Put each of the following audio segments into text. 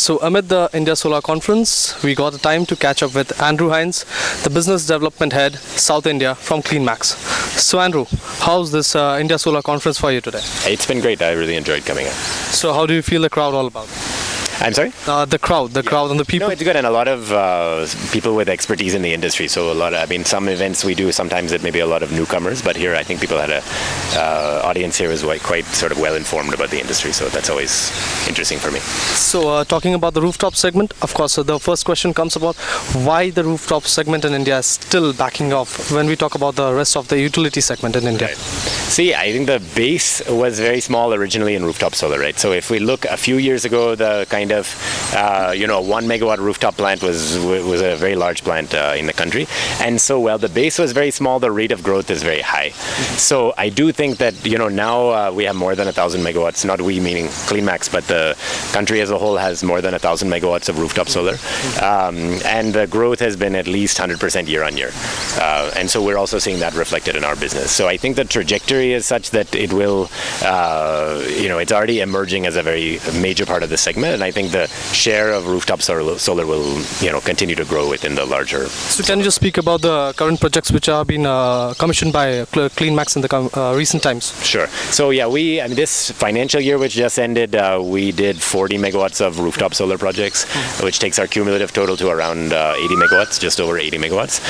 So, amid the India Solar Conference, we got the time to catch up with Andrew Hines, the Business Development Head, South India from CleanMax. So, Andrew, how's this India Solar Conference for you today? It's been great. I really enjoyed coming in. So, how do you feel the crowd all about? I'm sorry? The crowd and the people. No, it's good, and a lot of people with expertise in the industry. So some events we do, sometimes it may be a lot of newcomers, but here I think people had audience here was quite sort of well informed about the industry. So that's always interesting for me. So talking about the rooftop segment, of course, the first question comes about why the rooftop segment in India is still backing off when we talk about the rest of the utility segment in India. Right. See, I think the base was very small originally in rooftop solar, right? So if we look a few years ago, the kind of 1 megawatt rooftop plant was a very large plant in the country, and so while the base was very small, the rate of growth is very high. So I do think that now we have more than 1,000 megawatts. Not we meaning CleanMax, but the country as a whole has more than 1,000 megawatts of rooftop solar, and the growth has been at least 100% year on year, and so we're also seeing that reflected in our business. So I think the trajectory is such that it will, it's already emerging as a very major part of the segment, and I think the share of rooftop solar will, continue to grow within the larger. So can you just speak about the current projects which have been commissioned by CleanMax in the recent times? Sure. So yeah, this financial year which just ended, we did 40 megawatts of rooftop solar projects, which takes our cumulative total to around 80 megawatts, just over 80 megawatts.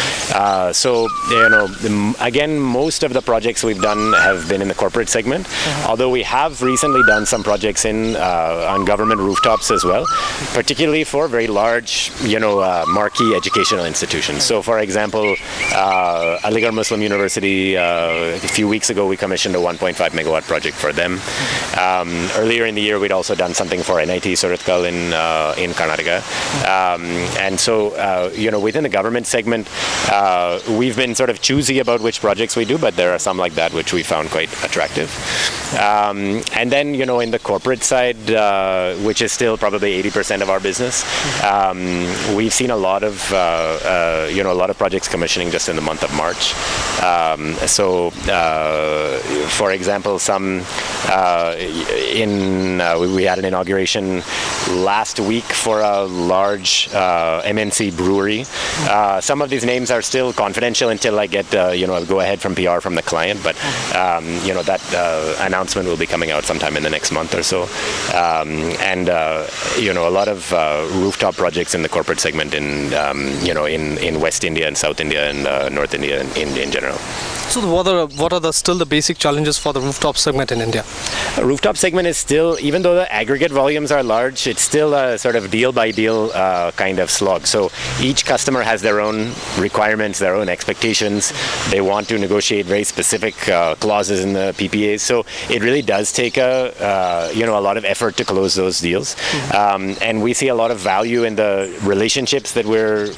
Again, most of the projects we've done have been in the corporate segment, although we have recently done some projects on government rooftops as well, particularly for very large, marquee educational institutions. So, for example, Aligarh Muslim University, a few weeks ago, we commissioned a 1.5 megawatt project for them. Earlier in the year, we'd also done something for NIT Surathkal in Karnataka. And so, within the government segment, we've been sort of choosy about which projects we do, but there are some like that which we found quite attractive. And then, in the corporate side, which is still probably 80% of our business, we've seen a lot of projects commissioning just in the month of March. For example, we had an inauguration last week for a large MNC brewery. Some of these names are still confidential until I get a go ahead from PR from the client, but that announcement will be coming out sometime in the next month or so. And a lot of rooftop projects in the corporate segment in West India and South India and North India in general. So what are still the basic challenges for the rooftop segment in India? Rooftop segment is still, even though the aggregate volumes are large, it's still a sort of deal by deal kind of slog. So each customer has their own requirements, their own expectations. They want to negotiate very specific clauses in the PPAs. So it really does take a lot of effort to close those deals. And we see a lot of value in the relationships that we're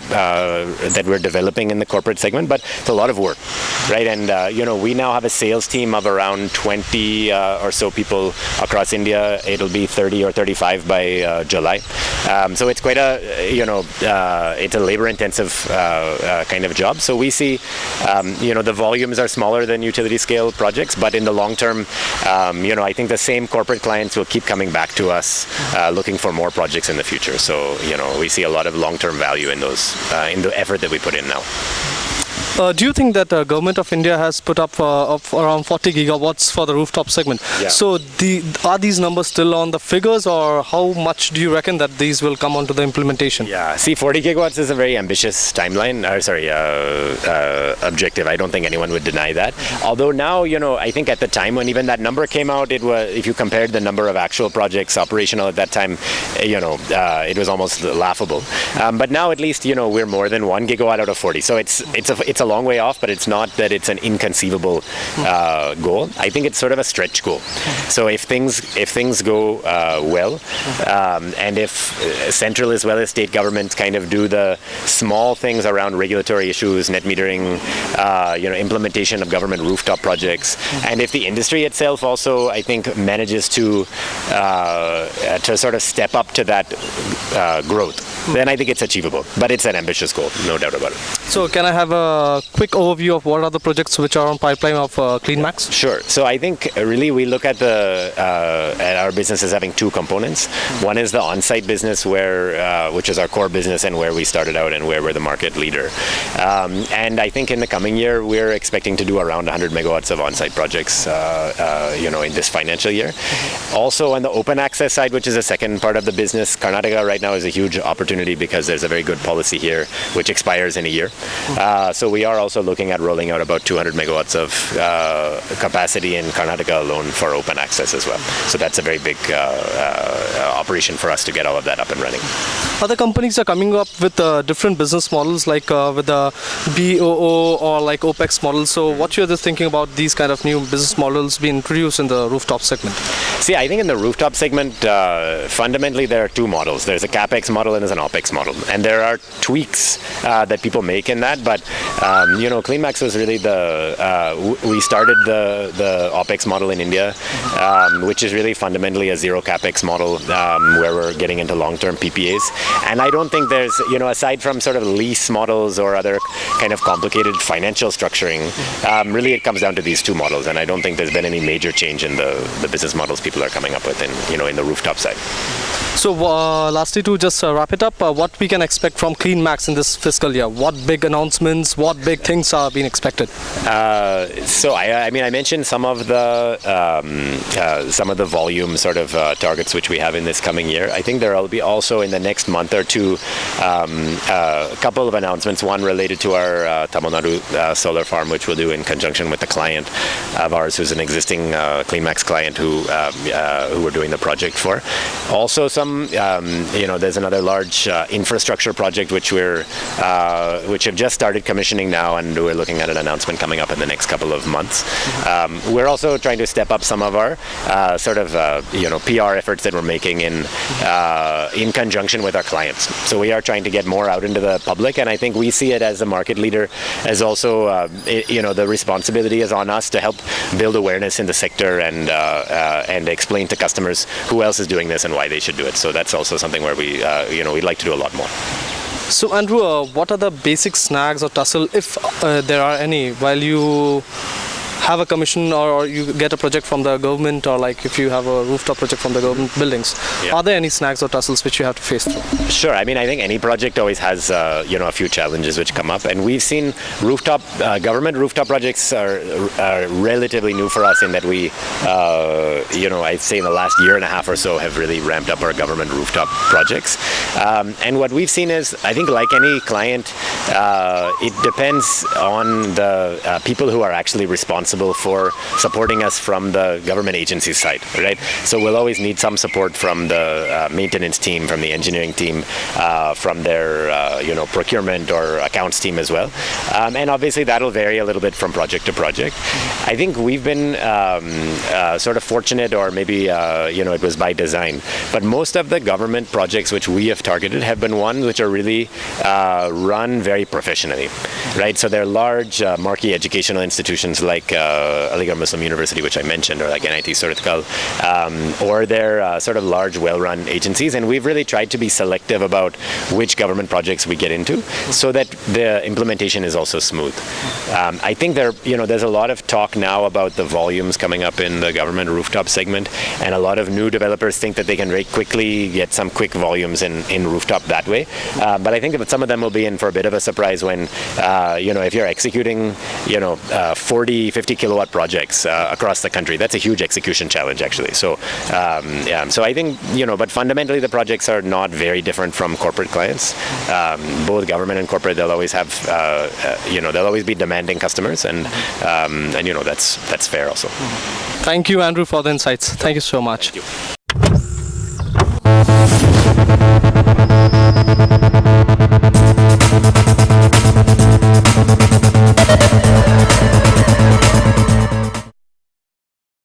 developing in the corporate segment, but it's a lot of work, right? And we now have a sales team of around 20 or so people across India. It'll be 30 or 35 by July. So it's quite it's a labor-intensive kind of job. So we see, the volumes are smaller than utility scale projects, but in the long term, I think the same corporate clients will keep coming back to us looking for more projects in the future. So, we see a lot of long-term value in those, in the effort that we put in now. Do you think that the government of India has put up around 40 gigawatts for the rooftop segment? Yeah. So are these numbers still on the figures, or how much do you reckon that these will come onto the implementation? Yeah, see, 40 gigawatts is a very ambitious objective. I don't think anyone would deny that. Although now, I think at the time when even that number came out, it was, if you compared the number of actual projects operational at that time, it was almost laughable. But now at least, we're more than 1 gigawatt out of 40. So it's a long way off, but it's not that it's an inconceivable goal. I think it's sort of a stretch goal. So if things go well, and if central as well as state governments kind of do the small things around regulatory issues, net metering, implementation of government rooftop projects, and if the industry itself also, I think, manages to sort of step up to that growth. then I think it's achievable. But it's an ambitious goal, no doubt about it. So can I have a quick overview of what are the projects which are on pipeline of CleanMax? Sure. So I think really we look at at our business as having two components. One is the on-site business, which is our core business and where we started out and where we're the market leader. And I think in the coming year we're expecting to do around 100 megawatts of on-site projects, in this financial year. Also on the open access side, which is the second part of the business, Karnataka right now is a huge opportunity because there's a very good policy here which expires in a year. So we are also looking at rolling out about 200 megawatts of capacity in Karnataka alone for open access as well. So that's a very big operation for us to get all of that up and running. Other companies are coming up with different business models, like with the BOO or like OPEX models. So what you're just thinking about these kind of new business models being introduced in the rooftop segment? See, I think in the rooftop segment, fundamentally there are two models. There's a CapEx model and there's an OPEX model. And there are tweaks that people make in that. But, CleanMax was really we started the OPEX model in India, which is really fundamentally a zero CapEx model where we're getting into long-term PPAs. And I don't think there's, aside from sort of lease models or other kind of complicated financial structuring, really it comes down to these two models. And I don't think there's been any major change in the business models people are coming up with in the rooftop side. So lastly, to just wrap it up, what we can expect from CleanMax in this fiscal year? What big announcements, what big things are being expected? So I mentioned some of the volume sort of targets which we have in this coming year. I think there will be also in the next month or two a couple of announcements. One related to our Tamil Nadu solar farm, which we'll do in conjunction with the client of ours, who's an existing CleanMax client who we're doing the project for. Also, there's another large infrastructure project which which have just started commissioning now, and we're looking at an announcement coming up in the next couple of months. We're also trying to step up some of our PR efforts that we're making in conjunction with our clients. So we are trying to get more out into the public, and I think we see it as a market leader as also the responsibility is on us to help build awareness in the sector and explain to customers who else is doing this and why they should do it. So that's also something where we'd like to do a lot more. So Andrew, what are the basic snags or tussle, if there are any, while you have a commission or you get a project from the government, or like if you have a rooftop project from the government buildings? Are there any snags or tussles which you have to face through? Sure. I mean, I think any project always has a few challenges which come up, and we've seen government rooftop projects are relatively new for us in that we I'd say in the last year and a half or so have really ramped up our government rooftop projects. And what we've seen is, I think like any client, it depends on the people who are actually responsible for supporting us from the government agency side, right? So we'll always need some support from the maintenance team, from the engineering team, from their procurement or accounts team as well. And obviously that'll vary a little bit from project to project. I think we've been sort of fortunate, or maybe it was by design, but most of the government projects which we have targeted have been ones which are really run very professionally, right? So they're large marquee educational institutions like Aligarh Muslim University, which I mentioned, or like NIT Surathkal, or they're sort of large, well-run agencies. And we've really tried to be selective about which government projects we get into, so that the implementation is also smooth. I think there's a lot of talk now about the volumes coming up in the government rooftop segment, and a lot of new developers think that they can very quickly get some quick volumes in rooftop that way. But I think that some of them will be in for a bit of a surprise when, if you're executing, 40, 50 kilowatt projects across the country. That's a huge execution challenge, actually. So, so I think, but fundamentally the projects are not very different from corporate clients. Both government and corporate, they'll always have, they'll always be demanding customers, and that's fair also. Thank you, Andrew, for the insights. Thank you so much. Thank you.